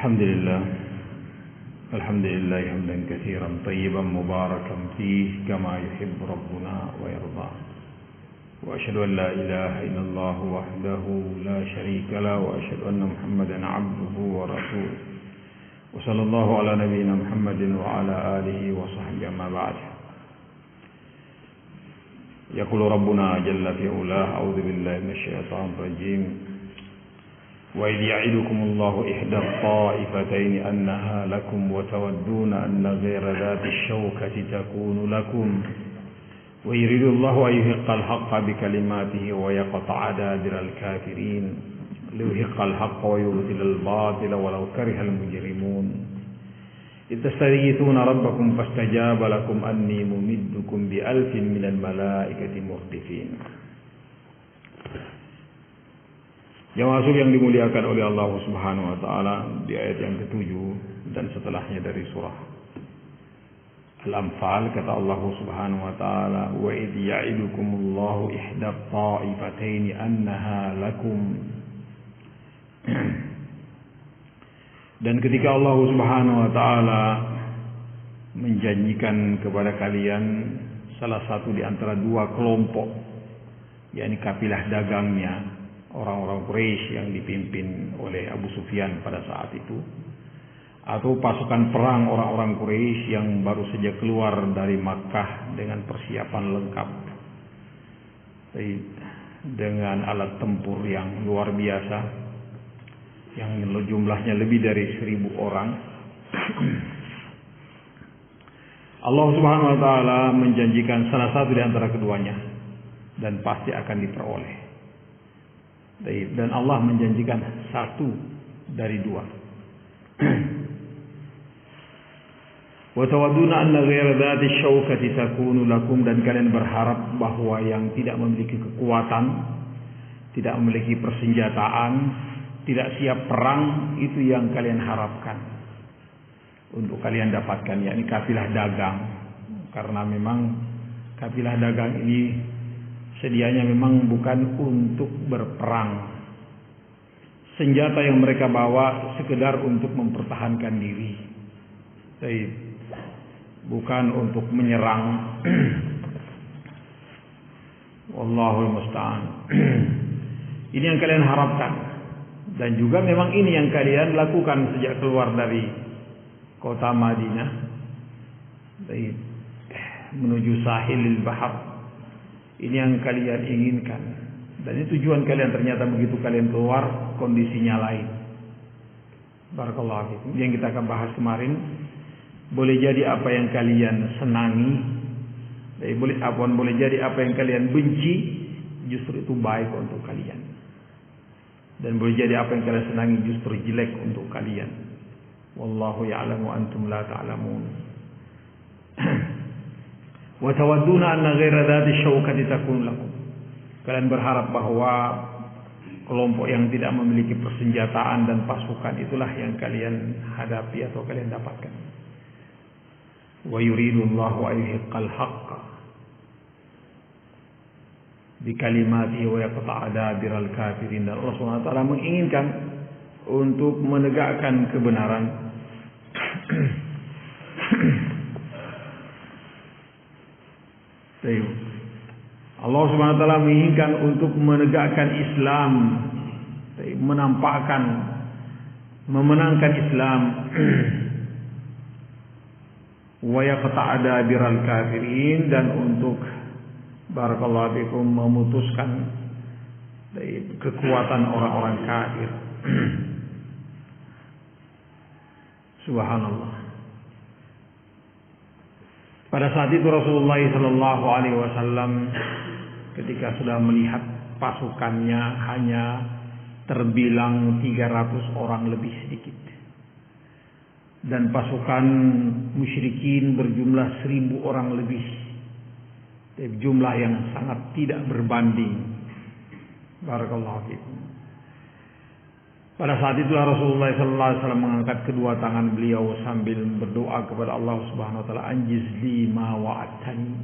الحمد لله حمدا كثيرا طيبا مباركا فيه كما يحب ربنا ويرضى وأشهد أن لا إله إلا الله وحده لا شريك له وأشهد أن محمدا عبده ورسوله وصلى الله على نبينا محمد وعلى آله وصحبه أما بعد. يقول ربنا جل في علاه أعوذ بالله من الشيطان الرجيم وإذ يعدكم الله إحدى الطائفتين أنها لكم وتودون أن غير ذات الشوكة تكون لكم ويريد الله أن يحق الحق بكلماته ويقطع دابر الكافرين ليحق الحق ويبطل الباطل ولو كره المجرمون إذ تستغيثون ربكم فاستجاب لكم أني ممدكم بألف من الملائكة مردفين. Jamaah yang dimuliakan oleh Allah Subhanahu wa taala, di ayat yang ke-7 dan setelahnya dari surah Al-Anfal kata Allah Subhanahu wa taala, "Wa idh ya'idukumullahu ihda at-ta'ifataini annaha lakum." Dan ketika Allah Subhanahu wa taala menjanjikan kepada kalian salah satu di antara dua kelompok, yakni kafilah dagangnya orang-orang Quraisy yang dipimpin oleh Abu Sufyan pada saat itu, atau pasukan perang orang-orang Quraisy yang baru saja keluar dari Makkah dengan persiapan lengkap dengan alat tempur yang luar biasa yang jumlahnya lebih dari 1000 orang. Allah Subhanahu wa taala menjanjikan salah satu di antara keduanya dan pasti akan diperoleh. Dan Allah menjanjikan satu dari dua. Wa tawaduna anna ghayra dzati syaukati takunu lakum, dan kalian berharap bahwa yang tidak memiliki kekuatan, tidak memiliki persenjataan, tidak siap perang, itu yang kalian harapkan untuk kalian dapatkan, yakni kafilah dagang. Karena memang kafilah dagang ini sedianya memang bukan untuk berperang. Senjata yang mereka bawa sekedar untuk mempertahankan diri. Bukan untuk menyerang. Wallahul musta'an. Ini yang kalian harapkan. Dan juga memang ini yang kalian lakukan sejak keluar dari kota Madinah menuju sahilil bahar. Ini yang kalian inginkan. Dan ini tujuan kalian, ternyata begitu kalian keluar kondisinya lain. Barakallahu fiikum. Yang kita akan bahas kemarin, boleh jadi apa yang kalian senangi, boleh jadi apa yang kalian benci, justru itu baik untuk kalian. Dan boleh jadi apa yang kalian senangi justru jelek untuk kalian. Wallahu ya'lamu antum la ta'lamun. Wa tawadduna anna ghaira dzati syaukati takun lakum. Kalian berharap bahwa kelompok yang tidak memiliki persenjataan dan pasukan itulah yang kalian hadapi atau kalian dapatkan. Wa yuridullahu an yuhiqqal haqqa bi kalimatihi wa yaqta'a dabiral kafirin. Dan Allah Subhanahu wa taala menginginkan untuk menegakkan kebenaran Allah Subhanahu wa taala menginginkan untuk menegakkan Islam, memenangkan Islam, wa yaqta'a dabiral kafirin, dan untuk barakallahu fikum memutuskan kekuatan orang-orang kafir. Subhanallah. Pada saat itu Rasulullah sallallahu alaihi wasallam ketika sudah melihat pasukannya hanya terbilang 300 orang lebih sedikit, dan pasukan musyrikin berjumlah 1000 orang lebih, jumlah yang sangat tidak berbanding. Barakallahu fiikum. Pada saat itulah Rasulullah sallallahu alaihi wasallam mengangkat kedua tangan beliau sambil berdoa kepada Allah Subhanahu wa taala, "Anjiz li ma wa'adtani."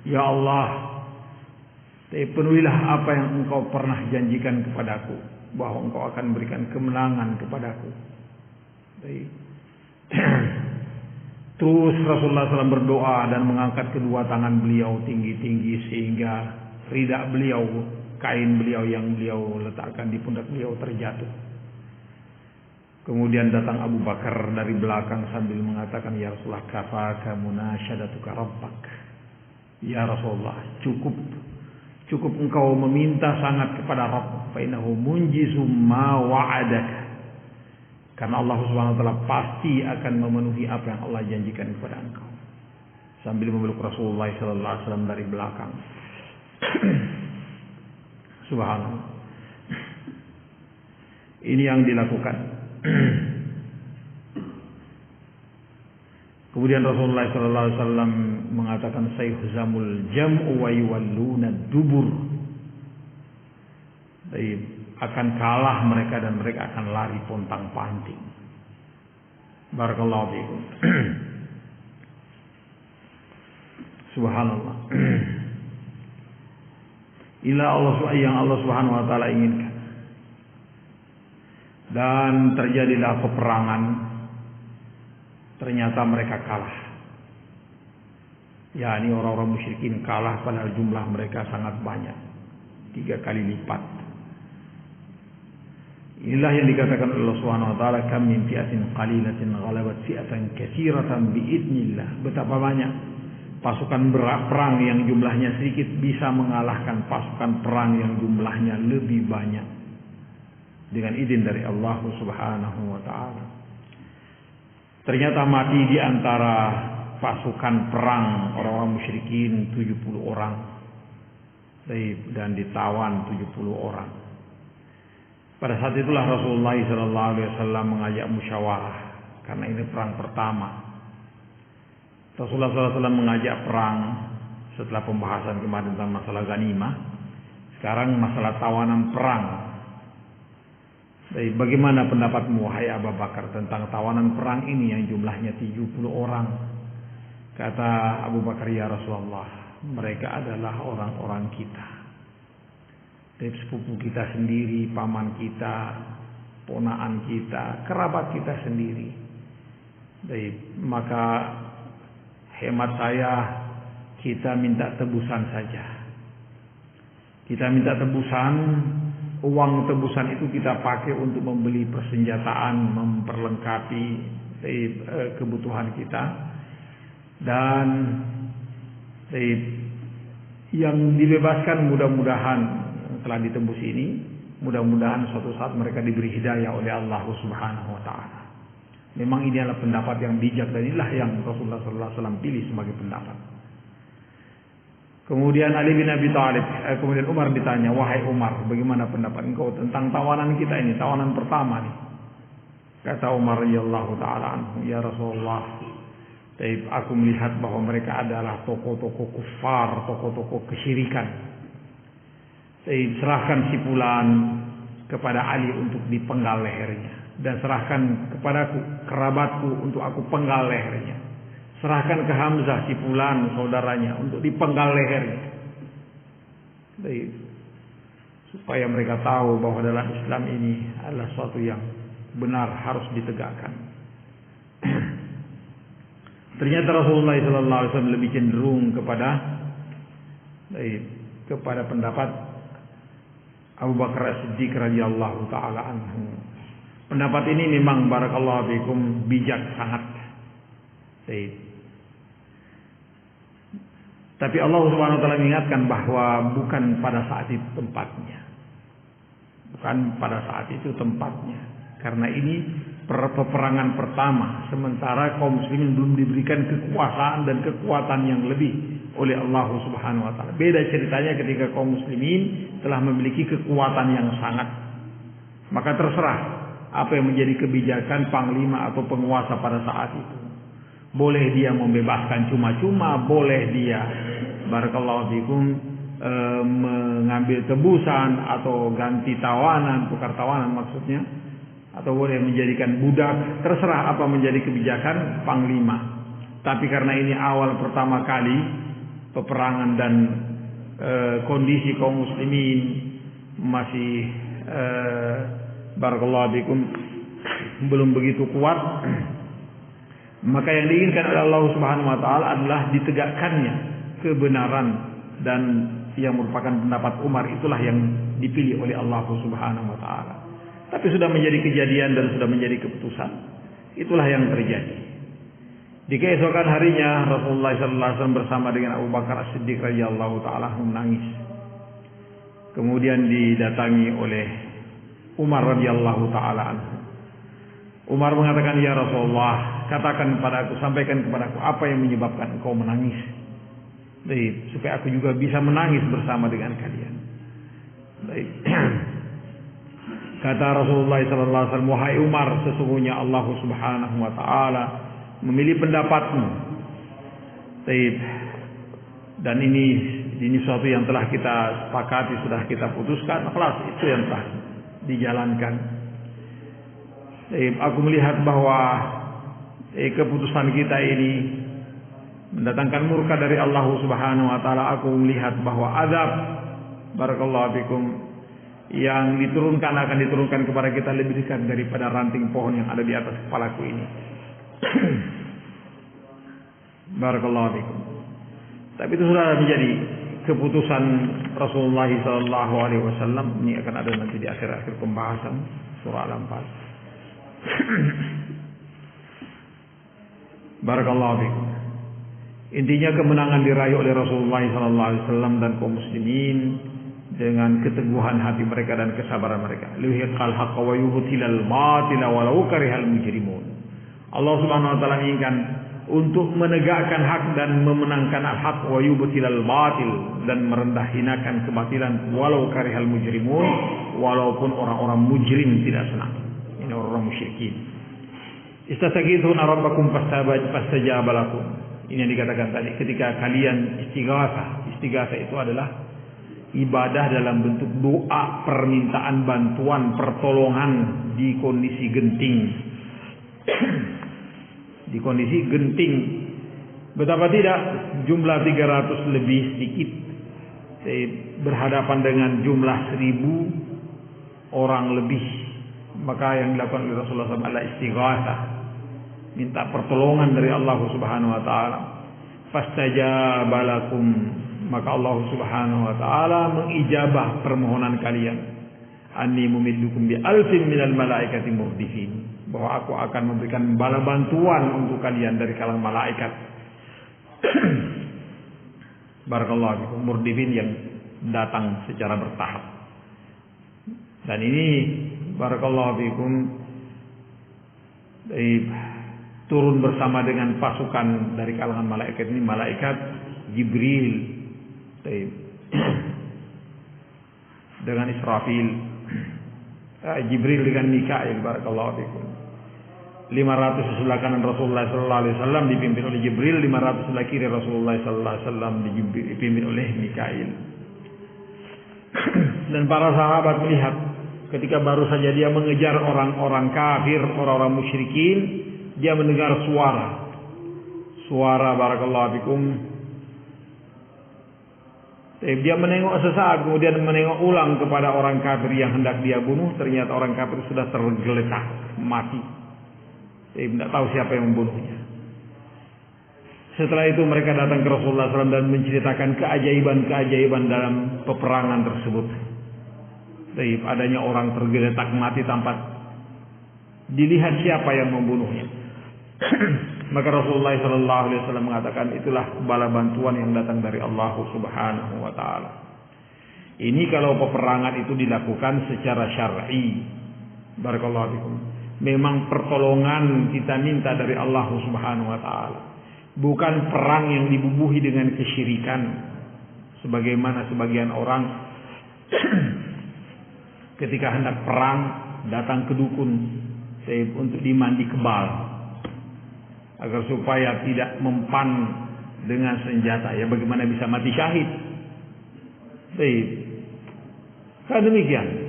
Ya Allah, penuhilah apa yang engkau pernah janjikan kepadaku, bahwa engkau akan memberikan kemenangan kepadaku. Terus Rasulullah SAW berdoa dan mengangkat kedua tangan beliau tinggi-tinggi sehingga ridak beliau, kain beliau yang beliau letakkan di pundak beliau terjatuh. Kemudian datang Abu Bakar dari belakang sambil mengatakan, ya Rasulullah, kafaka munasyadatuka rabbak. Ya Rasulullah, cukup engkau meminta sangat kepada Rabb, fa innahu munjizu ma wa'adaka. Karena Allah Subhanahu wa taala pasti akan memenuhi apa yang Allah janjikan kepada engkau. Sambil memeluk Rasulullah sallallahu alaihi wasallam dari belakang. Subhanallah. Ini yang dilakukan. Kemudian Rasulullah sallallahu alaihi wasallam mengatakan, sayhzamul jam'u wa yuwalluna dubur. Akan kalah mereka dan mereka akan lari pontang-panting. Barakallahu fiikum. Subhanallah. Ila Allah yang Allah Subhanahu wa taala inginkan. Dan terjadilah peperangan. Ternyata mereka kalah. Ya, ini orang-orang musyrikin kalah padahal jumlah mereka sangat banyak. 3 kali lipat. Inilah yang dikatakan Allah Subhanahu wa taala, kam min fi'atin qalilatin ghalabat fi'atan katsiratan biidznillah. Betapa banyak pasukan perang yang jumlahnya sedikit bisa mengalahkan pasukan perang yang jumlahnya lebih banyak dengan izin dari Allah Subhanahu wa taala. Ternyata mati di antara pasukan perang orang-orang musyrikin 70 orang. Dan ditawan 70 orang. Pada saat itulah Rasulullah SAW mengajak musyawarah. Karena ini perang pertama. Rasulullah SAW mengajak perang setelah pembahasan kemarin tentang masalah ghanimah. Sekarang masalah tawanan perang. Bagaimana pendapatmu, wahai Abu Bakar, tentang tawanan perang ini yang jumlahnya 70 orang? Kata Abu Bakar, ya Rasulullah, mereka adalah orang-orang kita. Dari sepupu kita sendiri, paman kita, ponaan kita, kerabat kita sendiri. Maka hemat saya, kita minta tebusan saja. Kita minta tebusan. Uang tebusan itu kita pakai untuk membeli persenjataan, memperlengkapi kebutuhan kita. Dan yang dibebaskan mudah-mudahan telah ditembus ini, mudah-mudahan suatu saat mereka diberi hidayah oleh Allah Subhanahu wa taala. Memang ini adalah pendapat yang bijak dan inilah yang Rasulullah SAW pilih sebagai pendapat. Kemudian Ali bin Abi Thalib, kemudian Umar ditanya, wahai Umar, bagaimana pendapat engkau tentang tawanan kita ini, tawanan pertama nih? Kata Umar radhiyallahu taala anhu, ya Rasulullah, aku melihat bahwa mereka adalah tokoh-tokoh kufar, tokoh-tokoh kesyirikan. Serahkan si fulan kepada Ali untuk dipenggal lehernya, dan serahkan kepadaku, kerabatku, untuk aku penggal lehernya. Serahkan ke Hamzah si fulan saudaranya untuk dipenggal lehernya. Supaya mereka tahu bahwa dalam Islam ini adalah suatu yang benar, harus ditegakkan. Ternyata Rasulullah SAW lebih cenderung kepada pendapat Abu Bakar As-Siddiq radhiyallahu taala anhu. Pendapat ini memang barakallahu fikum bijak sangat. Tapi Allah Subhanahu wa taala mengingatkan bahwa bukan pada saat itu tempatnya. Bukan pada saat itu tempatnya. Karena ini peperangan pertama, sementara kaum muslimin belum diberikan kekuasaan dan kekuatan yang lebih oleh Allah Subhanahu wa taala. Beda ceritanya ketika kaum muslimin telah memiliki kekuatan yang sangat. Maka terserah apa yang menjadi kebijakan panglima atau penguasa pada saat itu. Boleh dia membebaskan cuma-cuma, boleh dia barakallahu fikum mengambil tebusan atau ganti tawanan, tukar tawanan maksudnya, atau boleh menjadikan budak, terserah apa menjadi kebijakan panglima. Tapi karena ini awal pertama kali peperangan dan kondisi kaum muslimin masih barakallahu fikum belum begitu kuat, maka yang diinginkan oleh Allah Subhanahu wa taala adalah ditegakkannya kebenaran, dan yang merupakan pendapat Umar itulah yang dipilih oleh Allah Subhanahu wa taala. Tapi sudah menjadi kejadian dan sudah menjadi keputusan. Itulah yang terjadi. Di keesokan harinya Rasulullah SAW bersama dengan Abu Bakar As-Siddiq radhiyallahu taala menangis. Kemudian didatangi oleh Umar radhiyallahu taala anhu. Umar mengatakan, "Ya Rasulullah, katakan kepadaku, sampaikan kepadaku apa yang menyebabkan engkau menangis, supaya aku juga bisa menangis bersama dengan kalian." Baik. Kata Rasulullah SAW, "Wahai Umar, sesungguhnya Allah Subhanahu wa taala memilih pendapatmu. Baik. Dan ini suatu yang telah kita sepakati, sudah kita putuskan, kelas itu yang telah dijalankan. Aku melihat bahwa keputusan kita ini mendatangkan murka dari Allah Subhanahu wa taala. Aku melihat bahwa azab, barakallahu fikum, yang akan diturunkan kepada kita lebih dekat daripada ranting pohon yang ada di atas kepalaku ini." Barakallahu fikum. Tapi itu sudah menjadi keputusan Rasulullah SAW. Ini akan ada nanti di akhir-akhir pembahasan surah Al-Anfal. Barakallahu fikum. Intinya kemenangan diraih oleh Rasulullah SAW dan kaum muslimin dengan keteguhan hati mereka dan kesabaran mereka. Lihiqal haqqa wa yubtilal batila walau karihal mujrimun. Allah Subhanahu wa taala menginginkan untuk menegakkan hak dan memenangkan al-haq, wa yubtilal batil, dan merendah hinakan kebatilan walau karihal mujrimun, walaupun orang-orang mujrim tidak senang. Ini orang musyrikin. Istastaghithuna rabbakum fastajaba lakum. Ini yang dikatakan tadi, ketika kalian istighasah itu adalah ibadah dalam bentuk doa, permintaan bantuan, pertolongan di kondisi genting. Di kondisi genting. Betapa tidak, jumlah 300 lebih sedikit berhadapan dengan jumlah 1000 orang lebih. Maka yang dilakukan oleh Rasulullah SAW adalah istighatsah, minta pertolongan dari Allah Subhanahu wa taala. Fastajaba lakum, maka Allah Subhanahu wa taala mengijabah permohonan kalian. Anni mumiddukum bi alfin minal malaikati murdifin, bahwa aku akan memberikan bala bantuan untuk kalian dari kalangan malaikat. Barakallahu fikum, murdifin yang datang secara bertahap. Dan ini barakallahu fikum turun bersama dengan pasukan dari kalangan malaikat. Ini malaikat Jibril dengan Israfil, Jibril dengan Mikail, barakallahu fikum. 500 sebelah kanan Rasulullah sallallahu alaihi wasallam dipimpin oleh Jibril, 500 sebelah kiri Rasulullah sallallahu alaihi wasallam dipimpin oleh Mikail. Dan para sahabat melihat ketika baru saja dia mengejar orang-orang kafir, orang-orang musyrikin, dia mendengar suara barakallahu fikum. Dia menengok sesaat, kemudian menengok ulang kepada orang kafir yang hendak dia bunuh. Ternyata orang kafir sudah tergeletak mati. Tidak tahu siapa yang membunuhnya. Setelah itu mereka datang ke Rasulullah SAW dan menceritakan keajaiban-keajaiban dalam peperangan tersebut. Adanya orang tergeletak mati tanpa dilihat siapa yang membunuhnya. Maka Rasulullah SAW mengatakan, itulah bala bantuan yang datang dari Allah Subhanahu wa taala. Ini kalau peperangan itu dilakukan secara syar'i. Barakallahu fikum. Memang pertolongan kita minta dari Allah Subhanahu wa taala. Bukan perang yang dibubuhi dengan kesyirikan sebagaimana sebagian orang ketika hendak perang datang ke dukun untuk dimandi kebal agar supaya tidak mempan dengan senjata, ya bagaimana bisa mati syahid. Kan demikian.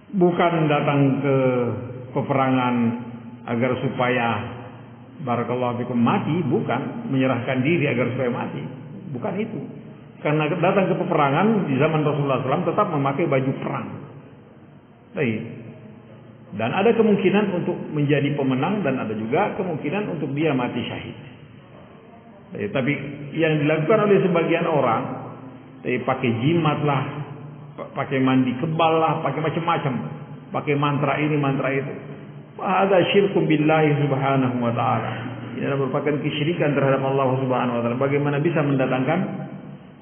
Bukan datang ke peperangan agar supaya barakallahu fikum mati, bukan menyerahkan diri agar supaya mati, bukan itu. Karena datang ke peperangan di zaman Rasulullah SAW tetap memakai baju perang. Baik. Dan ada kemungkinan untuk menjadi pemenang dan ada juga kemungkinan untuk dia mati syahid. Tapi yang dilakukan oleh sebagian orang, pakai jimat lah, pakai mandi kebal lah, pakai macam-macam, pakai mantra ini mantra itu. Ada syirkum billahi subhanahu wa ta'ala. Ini adalah merupakan kesyirikan terhadap Allah subhanahu wa ta'ala. Bagaimana bisa mendatangkan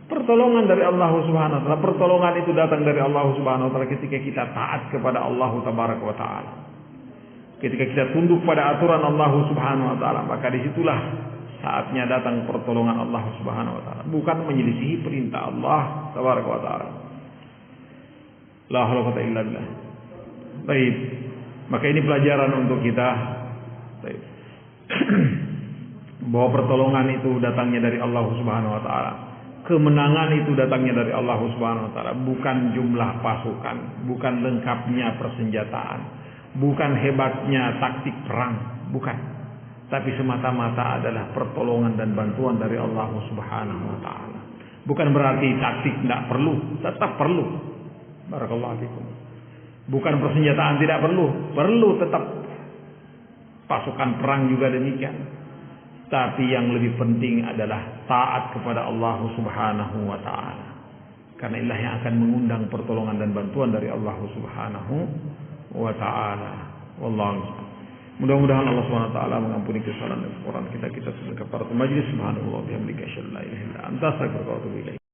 pertolongan dari Allah subhanahu wa ta'ala. Pertolongan itu datang dari Allah subhanahu wa ta'ala ketika kita taat kepada Allah tabaraka wa ta'ala. Ketika kita tunduk pada aturan Allah subhanahu wa ta'ala, maka disitulah saatnya datang pertolongan Allah subhanahu wa ta'ala. Bukan menyelisihi perintah Allah tabaraka wa ta'ala. La haula wa la quwwata illa billah. Baik. Maka ini pelajaran untuk kita. Baik. Bahwa pertolongan itu datangnya dari Allah subhanahu wa ta'ala. Kemenangan itu datangnya dari Allah subhanahu wa ta'ala. Bukan jumlah pasukan, bukan lengkapnya persenjataan, bukan hebatnya taktik perang, bukan. Tapi semata-mata adalah pertolongan dan bantuan dari Allah subhanahu wa ta'ala. Bukan berarti taktik tidak perlu, tetap perlu. Barakallahu fikum. Bukan persenjataan tidak perlu, perlu tetap. Pasukan perang juga demikian. Tapi yang lebih penting adalah taat kepada Allah subhanahu wa ta'ala. Karena inilah yang akan mengundang pertolongan dan bantuan dari Allah subhanahu wa ta'ala. Wallahu a'lam. Mudah-mudahan Allah subhanahu wa ta'ala mengampuni kesalahan dan kekurangan kita sebagai kafaratul majlis. Subhanallah bihamdika asyhadu an la ilaha illa anta astaghfiruka wa atubu ilaik.